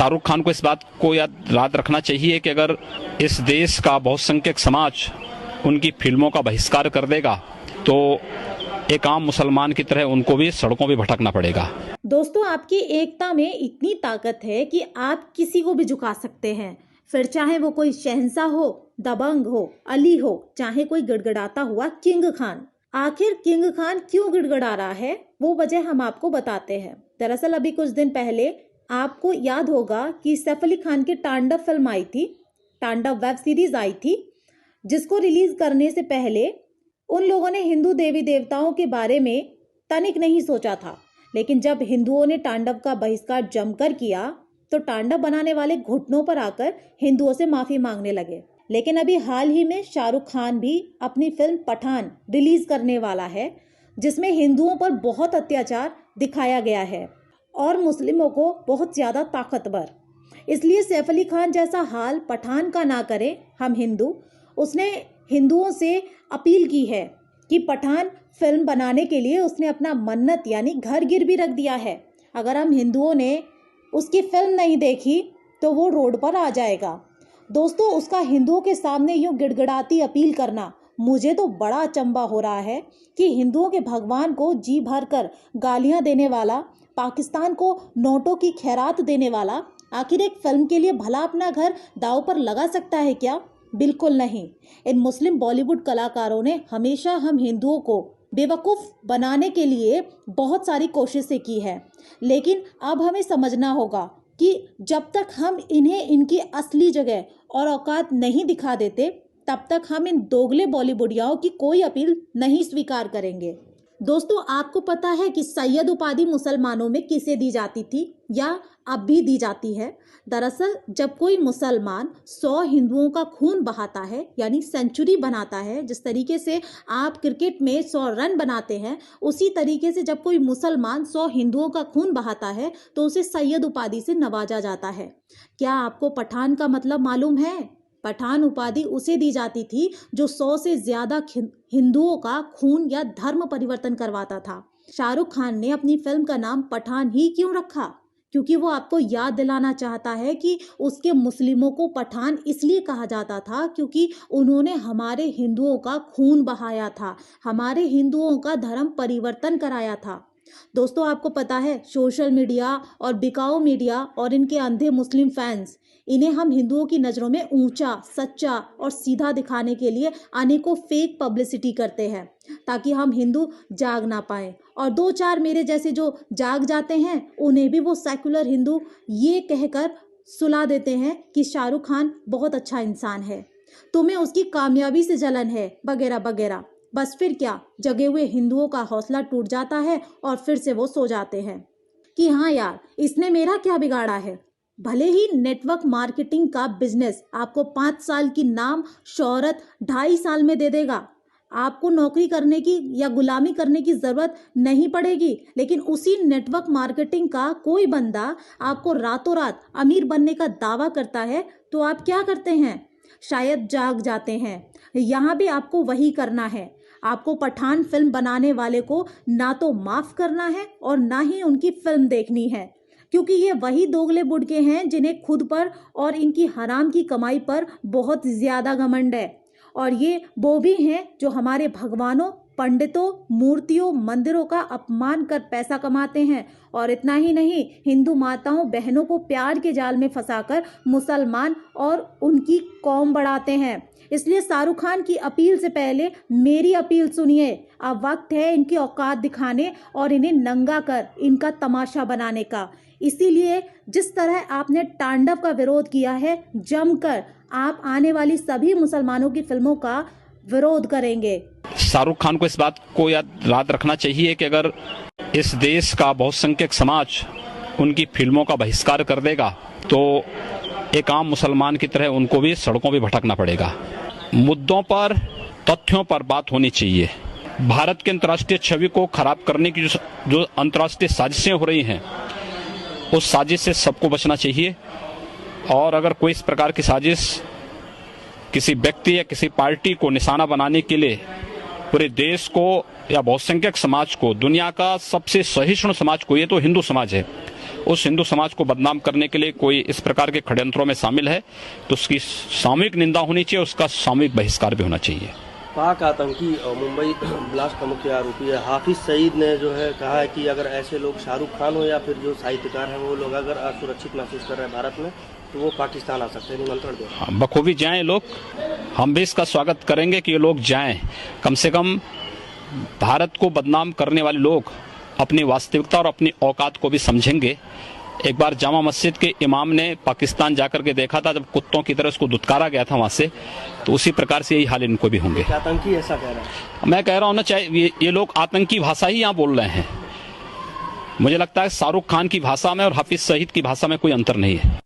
शाहरुख खान को इस बात को याद रखना चाहिए कि अगर इस देश का बहुसंख्यक समाज उनकी फिल्मों का बहिष्कार कर देगा तो एक आम मुसलमान की तरह उनको भी सड़कों पे भटकना पड़ेगा। दोस्तों, आपकी एकता में इतनी ताकत है कि आप किसी को भी झुका सकते हैं, फिर चाहे वो कोई शहंशाह हो, दबंग हो, अली हो, चाहे कोई गिड़गिड़ाता हुआ किंग खान। आखिर किंग खान क्यों गिड़गिड़ा रहा है, वो वजह हम आपको बताते हैं। दरअसल अभी कुछ दिन पहले आपको याद होगा कि सैफ अली खान की तांडव फिल्म आई थी, तांडव वेब सीरीज आई थी, जिसको रिलीज करने से पहले उन लोगों ने हिंदू देवी देवताओं के बारे में तनिक नहीं सोचा था। लेकिन जब हिंदुओं ने तांडव का बहिष्कार जमकर किया तो तांडव बनाने वाले घुटनों पर आकर हिंदुओं से माफी मांगने लगे। लेकिन अभी हाल ही में शाहरुख खान भी अपनी फिल्म पठान रिलीज करने वाला है, जिसमें हिंदुओं पर बहुत अत्याचार दिखाया गया है और मुस्लिमों को बहुत ज्यादा ताकतवर। इसलिए सैफ अली खान जैसा हाल पठान का ना करें हम हिंदू। उसने हिंदुओं से अपील की है कि पठान फिल्म बनाने के लिए उसने अपना मन्नत यानी घर गिरवी रख दिया है। अगर हम हिंदुओं ने उसकी फिल्म नहीं देखी तो वो रोड पर आ जाएगा। दोस्तों, उसका हिंदुओं के सामने यूं गिड़गिड़ाती अपील करना मुझे तो बड़ा अचंभा हो रहा है कि हिंदुओं के भगवान को जी भर कर गालियां देने वाला, पाकिस्तान को नोटों की खैरात देने वाला आखिर एक फिल्म के लिए भला अपना घर दांव पर लगा सकता है क्या? बिल्कुल नहीं। इन मुस्लिम बॉलीवुड कलाकारों ने हमेशा हम हिंदुओं को बेवकूफ़ बनाने के लिए बहुत सारी कोशिशें की है, लेकिन अब हमें समझना होगा कि जब तक हम इन्हें इनकी असली जगह और औकात नहीं दिखा देते तब तक हम इन दोगले बॉलीवुडियाओं की कोई अपील नहीं स्वीकार करेंगे। दोस्तों, आपको पता है कि सैयद उपाधि मुसलमानों में किसे दी जाती थी या अब भी दी जाती है? दरअसल जब कोई मुसलमान 100 हिंदुओं का खून बहाता है यानी सेंचुरी बनाता है, जिस तरीके से आप क्रिकेट में 100 रन बनाते हैं, उसी तरीके से जब कोई मुसलमान 100 हिंदुओं का खून बहाता है तो उसे सैयद उपाधि से नवाजा जाता है। क्या आपको पठान का मतलब मालूम है? पठान उपाधि उसे दी जाती थी जो 100 से ज्यादा हिंदुओं का खून या धर्म परिवर्तन करवाता था। शाहरुख खान ने अपनी फिल्म का नाम पठान ही क्यों रखा? क्योंकि वो आपको याद दिलाना चाहता है कि उसके मुस्लिमों को पठान इसलिए कहा जाता था क्योंकि उन्होंने हमारे हिंदुओं का खून बहाया था, हमारे हिंदुओं का धर्म परिवर्तन कराया था। दोस्तों, आपको पता है सोशल मीडिया और बिकाऊ मीडिया और इनके अंधे मुस्लिम फैंस, इन्हें हम हिंदुओं की नज़रों में ऊंचा, सच्चा और सीधा दिखाने के लिए अनेकों फेक पब्लिसिटी करते हैं ताकि हम हिंदू जाग ना पाए, और 2-4 मेरे जैसे जो जाग जाते हैं उन्हें भी वो सेकुलर हिंदू ये कहकर सुला देते हैं कि शाहरुख खान बहुत अच्छा इंसान है, तुम्हें उसकी कामयाबी से जलन है, वगैरह वगैरह। बस फिर क्या, जगे हुए हिंदुओं का हौसला टूट जाता है और फिर से वो सो जाते हैं कि हाँ यार, इसने मेरा क्या बिगाड़ा है। भले ही नेटवर्क मार्केटिंग का बिजनेस आपको 5 साल की नाम शोहरत 2.5 साल में दे देगा, आपको नौकरी करने की या गुलामी करने की जरूरत नहीं पड़ेगी, लेकिन उसी नेटवर्क मार्केटिंग का कोई बंदा आपको रातों रात अमीर बनने का दावा करता है तो आप क्या करते हैं? शायद जाग जाते हैं। यहाँ भी आपको वही करना है। आपको पठान फिल्म बनाने वाले को ना तो माफ करना है और ना ही उनकी फिल्म देखनी है, क्योंकि ये वही दोगले बुड़के हैं जिन्हें खुद पर और इनकी हराम की कमाई पर बहुत ज्यादा घमंड है। और ये वो भी हैं जो हमारे भगवानों, पंडितों, मूर्तियों, मंदिरों का अपमान कर पैसा कमाते हैं। और इतना ही नहीं, हिंदू माताओं बहनों को प्यार के जाल में फंसाकर मुसलमान और उनकी कौम बढ़ाते हैं। इसलिए शाहरुख खान की अपील से पहले मेरी अपील सुनिए। अब वक्त है इनकी औकात दिखाने और इन्हें नंगा कर इनका तमाशा बनाने का। इसीलिए जिस तरह आपने तांडव का विरोध किया है, जमकर आप आने वाली सभी मुसलमानों की फिल्मों का विरोध करेंगे। शाहरुख खान को इस बात को याद रखना चाहिए कि अगर इस देश का बहुसंख्यक समाज उनकी फिल्मों का बहिष्कार कर देगा तो एक आम मुसलमान की तरह उनको भी सड़कों पे भटकना पड़ेगा। मुद्दों पर, तथ्यों पर बात होनी चाहिए। भारत के अंतर्राष्ट्रीय छवि को खराब करने की जो अंतर्राष्ट्रीय साजिशें हो रही हैं, उस साजिश से सबको बचना चाहिए। और अगर कोई इस प्रकार की साजिश किसी व्यक्ति या किसी पार्टी को निशाना बनाने के लिए पूरे देश को या बहुसंख्यक समाज को, दुनिया का सबसे सहिष्णु समाज को, ये तो हिंदू समाज है, उस हिंदू समाज को बदनाम करने के लिए कोई इस प्रकार के षड्यंत्रों में शामिल है तो उसकी सामूहिक निंदा होनी चाहिए, उसका सामूहिक बहिष्कार भी होना चाहिए। पाक आतंकी और मुंबई ब्लास्ट का मुख्य आरोपी है हाफिज सईद ने जो है कहा है कि अगर ऐसे लोग शाहरुख खान हो या फिर जो साहित्यकार हैं वो लोग अगर असुरक्षित महसूस कर रहे हैं भारत में तो वो पाकिस्तान आ सकते हैं, निमंत्रण दे रहे हैं। बखूबी जाएं लोग, हम भी इसका स्वागत करेंगे कि ये लोग जाएं। कम से कम भारत को बदनाम करने वाले लोग अपनी वास्तविकता और अपनी औकात को भी समझेंगे। एक बार जामा मस्जिद के इमाम ने पाकिस्तान जाकर के देखा था, जब कुत्तों की तरह उसको दुत्कारा गया था वहां से, तो उसी प्रकार से यही हाल इनको भी होंगे। आतंकी ऐसा कह रहा है? मैं कह रहा हूं ना, चाहे ये लोग आतंकी भाषा ही यहाँ बोल रहे हैं। मुझे लगता है शाहरुख खान की भाषा में और हाफिज सईद की भाषा में कोई अंतर नहीं है।